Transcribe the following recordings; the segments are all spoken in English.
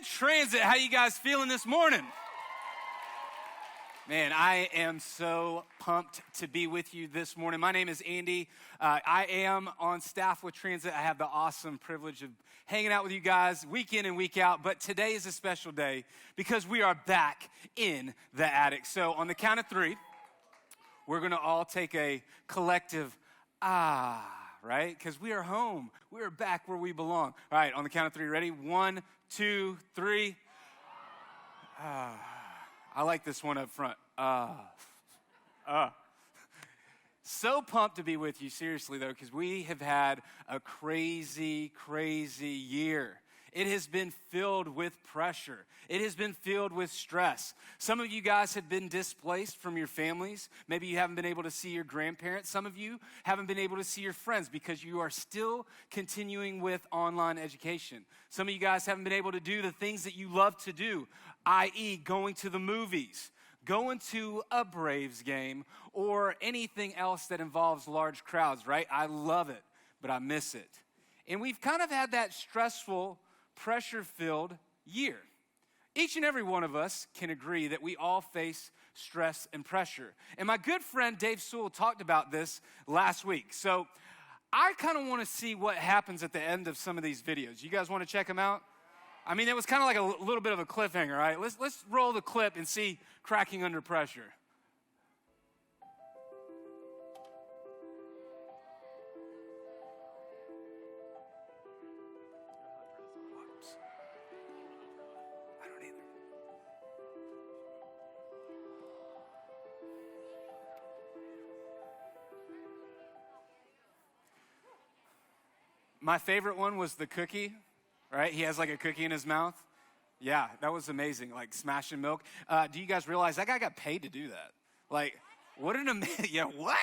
Transit. How you guys feeling this morning? Man, I am so pumped to be with you this morning. My name is Andy. I am on staff with Transit. I have the awesome privilege of hanging out with you guys week in and week out. But today is a special day because we are back in the attic. So on the count of three, we're going to all take a collective right? Because we are home. We are back where we belong. All right, on the count of three, ready? 1, 2, 3. I like this one up front. So pumped to be with you, seriously, though, because we have had a crazy, crazy year. It has been filled with pressure. It has been filled with stress. Some of you guys have been displaced from your families. Maybe you haven't been able to see your grandparents. Some of you haven't been able to see your friends because you are still continuing with online education. Some of you guys haven't been able to do the things that you love to do, i.e. going to the movies, going to a Braves game, or anything else that involves large crowds, right? I love it, but I miss it. And we've kind of had that stressful, pressure-filled year. Each and every one of us can agree that we all face stress and pressure. And my good friend Dave Sewell talked about this last week. So I kind of want to see what happens at the end of some of these videos. You guys want to check them out? I mean, it was kind of like a little bit of a cliffhanger, right? Let's roll the clip and see cracking under pressure. My favorite one was the cookie, right? He has like a cookie in his mouth. Yeah, that was amazing, like smashing milk. Do you guys realize that guy got paid to do that? Like, what an amazing, yeah, what?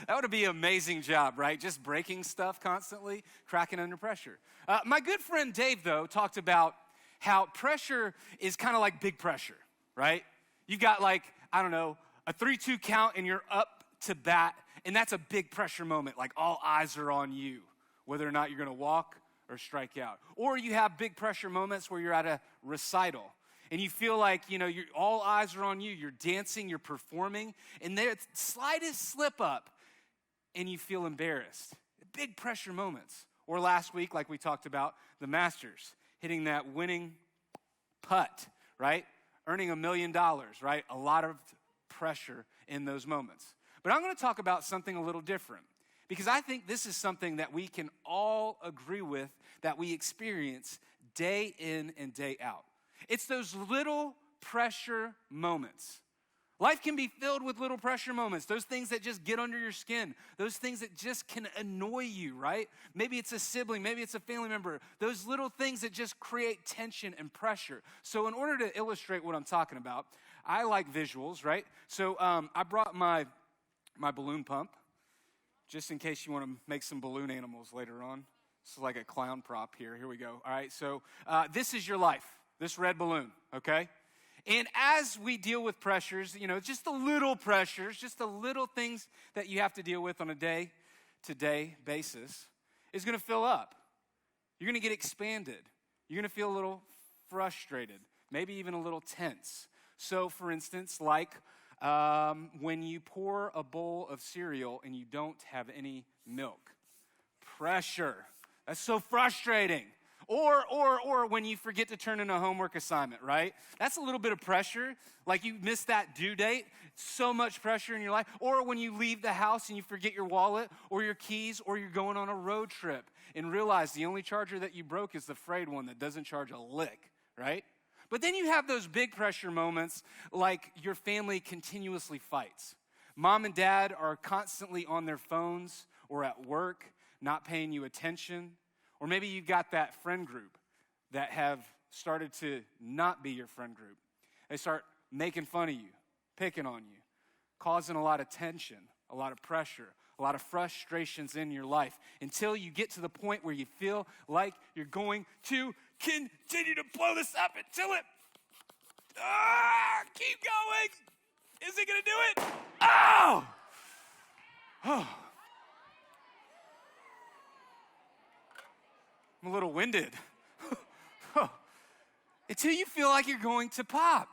That would be an amazing job, right? Just breaking stuff constantly, cracking under pressure. My good friend Dave, though, talked about how pressure is kind of like big pressure, right? You've got like, I don't know, a 3-2 count and you're up to bat, and that's a big pressure moment, like all eyes are on you, whether or not you're going to walk or strike out. Or you have big pressure moments where you're at a recital and you feel like, all eyes are on you. You're dancing, you're performing, and there's slightest slip up and you feel embarrassed. Big pressure moments. Or last week, like we talked about, the Masters, hitting that winning putt, right? Earning $1 million, right? A lot of pressure in those moments. But I'm going to talk about something a little different, because I think this is something that we can all agree with, that we experience day in and day out. It's those little pressure moments. Life can be filled with little pressure moments, those things that just get under your skin, those things that just can annoy you, right? Maybe it's a sibling, maybe it's a family member, those little things that just create tension and pressure. So in order to illustrate what I'm talking about, I like visuals, right? So I brought my balloon pump, just in case you want to make some balloon animals later on. This is like a clown prop here. Here we go. All right, so this is your life, this red balloon, okay? And as we deal with pressures, just the little pressures, just the little things that you have to deal with on a day-to-day basis is going to fill up. You're going to get expanded. You're going to feel a little frustrated, maybe even a little tense. So, for instance, like when you pour a bowl of cereal and you don't have any milk. Pressure. That's so frustrating. Or when you forget to turn in a homework assignment, right? That's a little bit of pressure. Like you missed that due date. So much pressure in your life. Or when you leave the house and you forget your wallet or your keys, or you're going on a road trip and realize the only charger that you broke is the frayed one that doesn't charge a lick, right? But then you have those big pressure moments like your family continuously fights. Mom and dad are constantly on their phones or at work, not paying you attention. Or maybe you've got that friend group that have started to not be your friend group. They start making fun of you, picking on you, causing a lot of tension, a lot of pressure, a lot of frustrations in your life until you get to the point where you feel like you're going to continue to blow this up until it, keep going. Is it going to do it? Oh. I'm a little winded. until you feel like you're going to pop.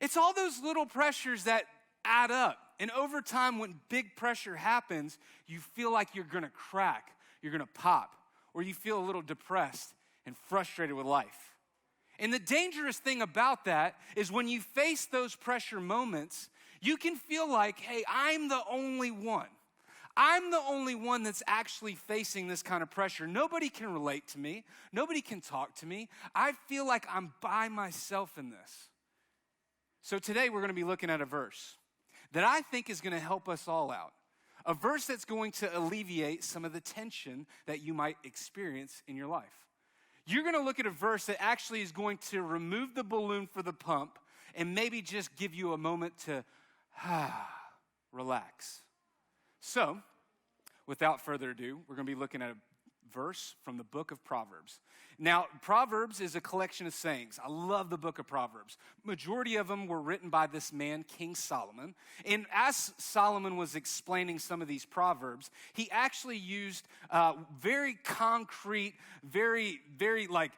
It's all those little pressures that add up. And over time, when big pressure happens, you feel like you're gonna crack, you're gonna pop, or you feel a little depressed and frustrated with life. And the dangerous thing about that is when you face those pressure moments, you can feel like, hey, I'm the only one. I'm the only one that's actually facing this kind of pressure. Nobody can relate to me. Nobody can talk to me. I feel like I'm by myself in this. So today we're going to be looking at a verse that I think is going to help us all out. A verse that's going to alleviate some of the tension that you might experience in your life. You're going to look at a verse that actually is going to remove the balloon for the pump and maybe just give you a moment to relax. So, without further ado, we're going to be looking at a verse from the book of Proverbs. Now, Proverbs is a collection of sayings. I love the book of Proverbs. Majority of them were written by this man, King Solomon. And as Solomon was explaining some of these Proverbs, he actually used very concrete, very like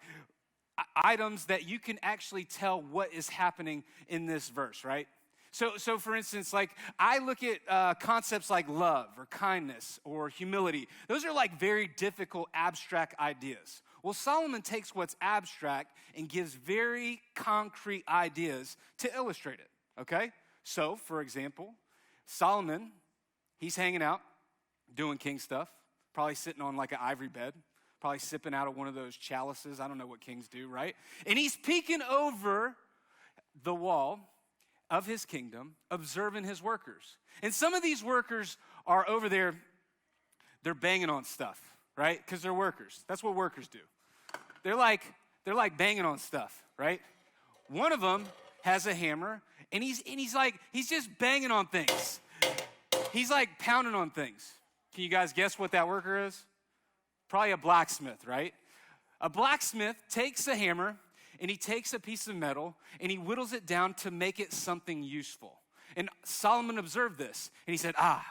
items that you can actually tell what is happening in this verse, right? So for instance, like I look at concepts like love or kindness or humility. Those are like very difficult, abstract ideas. Well, Solomon takes what's abstract and gives very concrete ideas to illustrate it, okay? So, for example, Solomon, he's hanging out, doing king stuff, probably sitting on like an ivory bed, probably sipping out of one of those chalices. I don't know what kings do, right? And he's peeking over the wall of his kingdom, observing his workers. And some of these workers are over there, they're banging on stuff, right? Because they're workers. That's what workers do. They're like banging on stuff, right? One of them has a hammer, and he's just banging on things. He's like pounding on things. Can you guys guess what that worker is? Probably a blacksmith, right? A blacksmith takes a hammer, and he takes a piece of metal and he whittles it down to make it something useful. And Solomon observed this and he said, I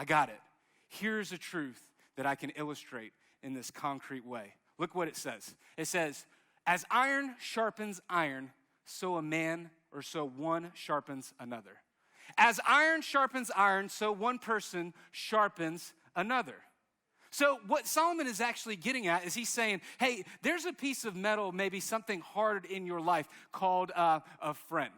got it. Here's a truth that I can illustrate in this concrete way. Look what it says. It says, as iron sharpens iron, so one sharpens another. As iron sharpens iron, so one person sharpens another. So what Solomon is actually getting at is he's saying, hey, there's a piece of metal, maybe something hard in your life called a friend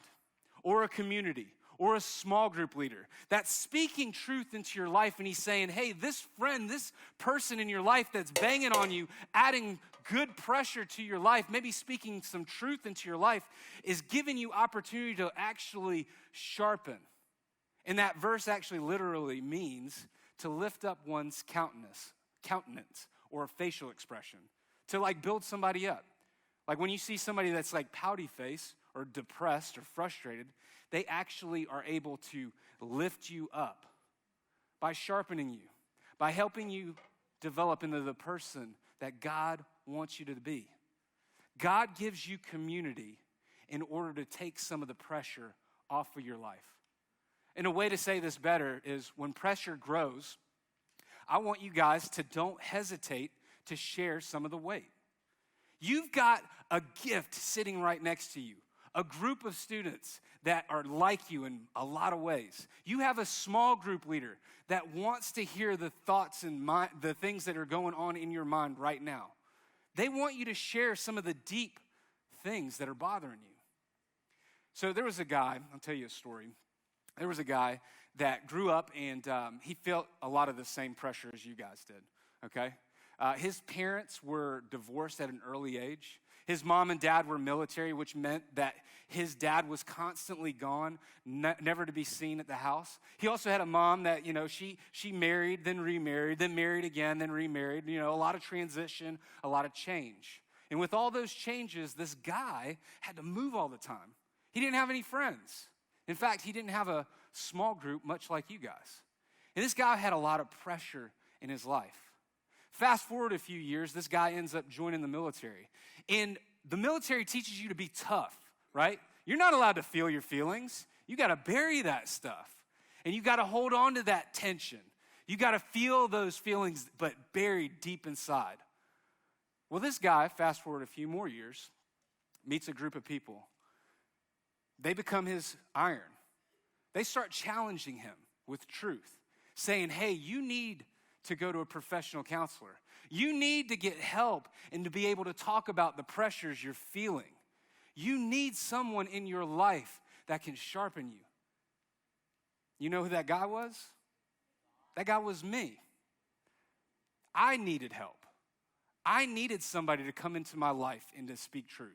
or a community or a small group leader that's speaking truth into your life. And he's saying, hey, this friend, this person in your life that's banging on you, adding good pressure to your life, maybe speaking some truth into your life, is giving you opportunity to actually sharpen. And that verse actually literally means to lift up one's countenance or a facial expression, to like build somebody up. Like when you see somebody that's like pouty face or depressed or frustrated, they actually are able to lift you up by sharpening you, by helping you develop into the person that God wants you to be. God gives you community in order to take some of the pressure off of your life. And a way to say this better is when pressure grows, I want you guys to don't hesitate to share some of the weight. You've got a gift sitting right next to you, a group of students that are like you in a lot of ways. You have a small group leader that wants to hear the thoughts and the things that are going on in your mind right now. They want you to share some of the deep things that are bothering you. So there was a guy, I'll tell you a story. There was a guy that grew up and he felt a lot of the same pressure as you guys did, okay? His parents were divorced at an early age. His mom and dad were military, which meant that his dad was constantly gone, never to be seen at the house. He also had a mom that, she married, then remarried, then married again, then remarried. A lot of transition, a lot of change. And with all those changes, this guy had to move all the time. He didn't have any friends. In fact, he didn't have a small group, much like you guys. And this guy had a lot of pressure in his life. Fast forward a few years, this guy ends up joining the military. And the military teaches you to be tough, right? You're not allowed to feel your feelings. You got to bury that stuff. And you got to hold on to that tension. You got to feel those feelings, but buried deep inside. Well, this guy, fast forward a few more years, meets a group of people. They become his iron. They start challenging him with truth, saying, hey, you need to go to a professional counselor. You need to get help and to be able to talk about the pressures you're feeling. You need someone in your life that can sharpen you. You know who that guy was? That guy was me. I needed help. I needed somebody to come into my life and to speak truth.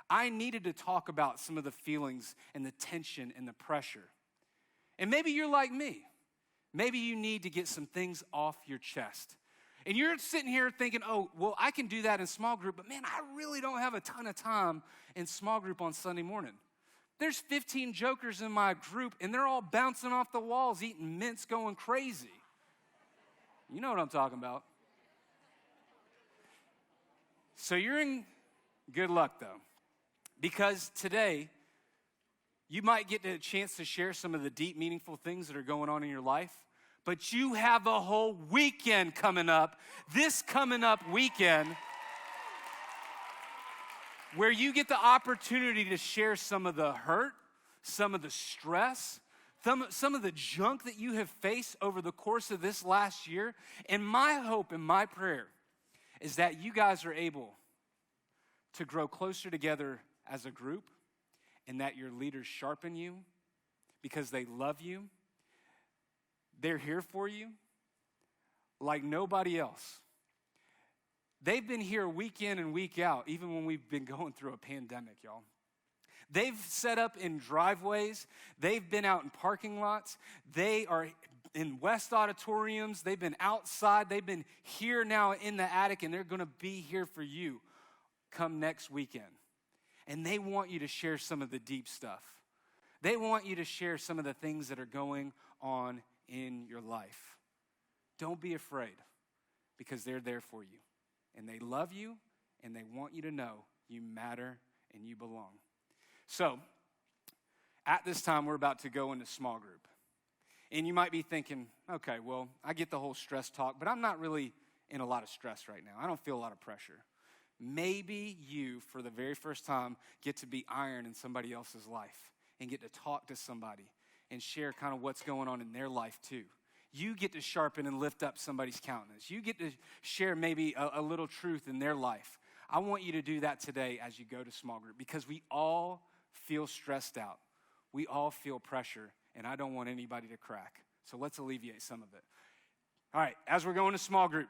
I needed to talk about some of the feelings and the tension and the pressure. And maybe you're like me. Maybe you need to get some things off your chest. And you're sitting here thinking, oh, well, I can do that in small group, but man, I really don't have a ton of time in small group on Sunday morning. There's 15 jokers in my group, and they're all bouncing off the walls, eating mints, going crazy. You know what I'm talking about. So you're in good luck, though, because today you might get a chance to share some of the deep, meaningful things that are going on in your life, but you have a whole weekend coming up, this coming up weekend, where you get the opportunity to share some of the hurt, some of the stress, some of the junk that you have faced over the course of this last year. And my hope and my prayer is that you guys are able to grow closer together as a group, and that your leaders sharpen you because they love you. They're here for you like nobody else. They've been here week in and week out, even when we've been going through a pandemic, y'all. They've set up in driveways. They've been out in parking lots. They are in West auditoriums. They've been outside. They've been here now in the attic, and they're going to be here for you come next weekend. And they want you to share some of the deep stuff. They want you to share some of the things that are going on in your life. Don't be afraid, because they're there for you. And they love you, and they want you to know you matter and you belong. So, at this time, we're about to go into small group. And you might be thinking, okay, well, I get the whole stress talk, but I'm not really in a lot of stress right now. I don't feel a lot of pressure. Maybe you, for the very first time, get to be iron in somebody else's life and get to talk to somebody and share kind of what's going on in their life too. You get to sharpen and lift up somebody's countenance. You get to share maybe a little truth in their life. I want you to do that today as you go to small group, because we all feel stressed out. We all feel pressure, and I don't want anybody to crack. So let's alleviate some of it. All right, as we're going to small group,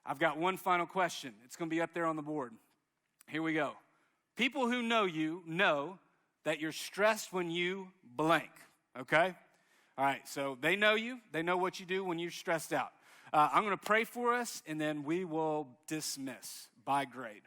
I've got one final question. It's going to be up there on the board. Here we go. People who know you know that you're stressed when you blank, okay? All right, so they know you. They know what you do when you're stressed out. I'm going to pray for us, and then we will dismiss by grade,